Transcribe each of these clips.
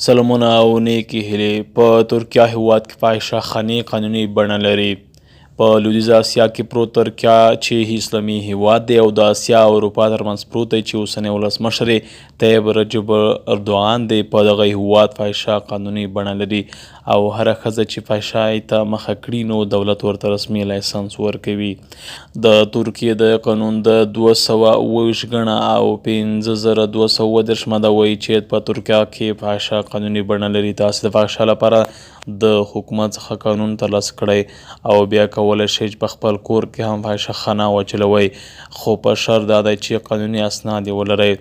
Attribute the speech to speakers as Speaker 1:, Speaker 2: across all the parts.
Speaker 1: سلامونه او نیکې هیلې. په ترکیه هیواد کې فاحشه خانې قانوني بڼه لري. په لویدیځه اسیا کې پروت ترکیه چې اسلامي هیواد دی او د اسیا او اروپا ترمنځ پروت دی چې اوسنی ولسمشر یې طیب رجب اردوغان دی، په دغه هیواد فاحشه قانوني بڼه لري او هره ښځه چې فحشای ته مخه کړي نو دولت ورته رسمي لایسنس ورکوي. د ترکیې د قانون د 228 ګڼه او 5230 ماده وایي چې په ترکیه کې فحشه قانوني بڼه لري. تاسې د فحشا لپاره د حکومت څخه قانون ترلاسه کړئ او بیا کولی شئ چې په خپل کور کې هم فحشه خانه وچلوئ، خو په شرط دا دی چې قانوني اسناد یې ولرئ.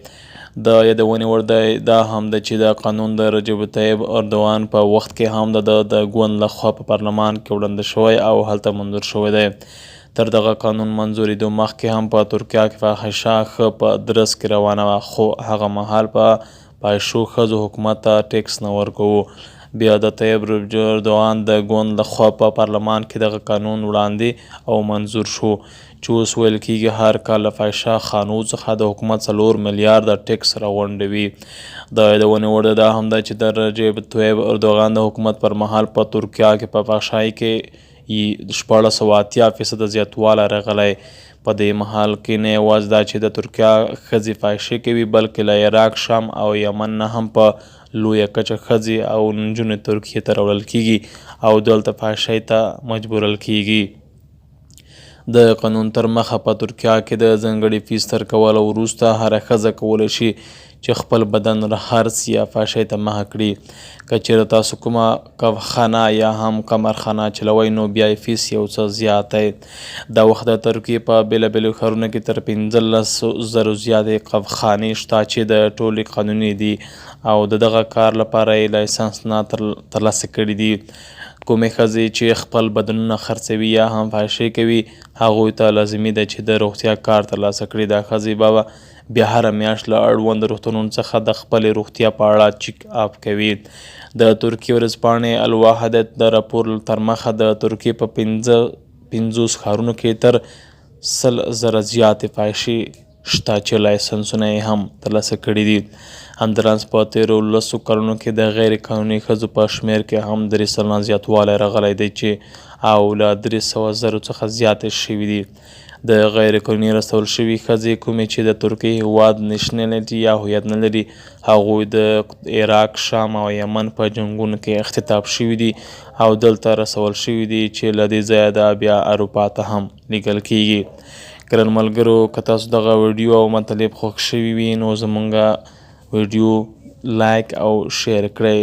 Speaker 1: د یادونې وړ دی دا هم ده چې دا قانون د رجب طیب اردوغان په وخت کې هم د ګوند لخوا په پارلمان کې وړاندې شوی او هلته منظور شوی دی. تر دغه قانون منظورېدو مخکې هم په ترکیه کې فحشه ښه په درز کې روانه وه، خو هغه مهال په فحشو ښځو حکومت ته ټیکس نه ورکوو. بیا د طیب رجب اردوغان د ګوند لخوا په پارلمان کې دغه قانون وړاندې او منظور شو چې اوس ویل کېږي هر کال له فحشه خانو څخه د حکومت 4 میلیارده ټیکس راغونډوي. د یادونې وړ دا هم ده چې د رجب طیب اردوغان د حکومت پر مهال په ترکیه کې په فحشایۍ کې 1680% زیاتوالی راغلی. په دې مهال کې نه یوازې دا چې د ترکیه ښځې فحشې کوي، بلکې له عراق، شام او یمن نه هم په لویه کچه ښځې او نجونې ترکیې ته راوړل کېږي او دلته فحشۍ ته مجبورول کېږي. د قانون تر مخه په ترکیه کې د ځانګړي فیس ترکولو وروسته هره ښځه کولی شي چې خپل بدن هرڅ یا فحشۍ ته مخه کړي. که چېرته تاسو کومه کفخانه یا هم قمرخانه چلوئ نو بیا یې فیس یو څه زیات دی. دا وخت د ترکیې په بېلابېلو ښارونو کې تر 15,000 زیاتې قفخانې شته چې د ټولې قانوني دي او د دغه کار لپاره یې لایسنس نه ترلاسه کړي دي. کومې ښځې چې خپل بدنونه خرڅوي یا هم فحشۍ کوي هغوی ته لازمي ده چې د روغتیا کار ترلاسه کړي. دا ښځې به بیا هره میاشت له اړوند روغتونونو څخه د خپلې روغتیا په اړه چیک اپ کوي. د ترکیې ورځپاڼې الواحدت د راپور تر مخه د ترکیې په 50 ښارونو کې تر 100,000 زیاتې فحشې شته چې لایسنسونه یې هم ترلاسه کړي دي. همداراز په تېرو 10 کلونو کې د غیر قانوني ښځو په شمېر کې هم 3 سلنه زیاتوالی راغلی دی چې او له 300,000 څخه زیاتې شوي دي. د غیر قانوني راستول شوي ښځې کومې چې د ترکیې هیواد نیشنلټي یا هویت نه لري هغوی د عراق، شام او یمن په جنګونو کې اختطاف شوي دي او دلته رسول شوي دي چې له دې ځایه د بیا اروپا ته هم لیږل کېږي. ګران ملګرو، که تاسو دغه ویډیو او مطلب خوښ شوي وي نو زموږ ویډیو لایک او شیر کړئ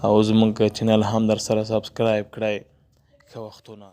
Speaker 1: او زموږ چینل هم در سره سبسکرایب کړئ. ښه وختونه.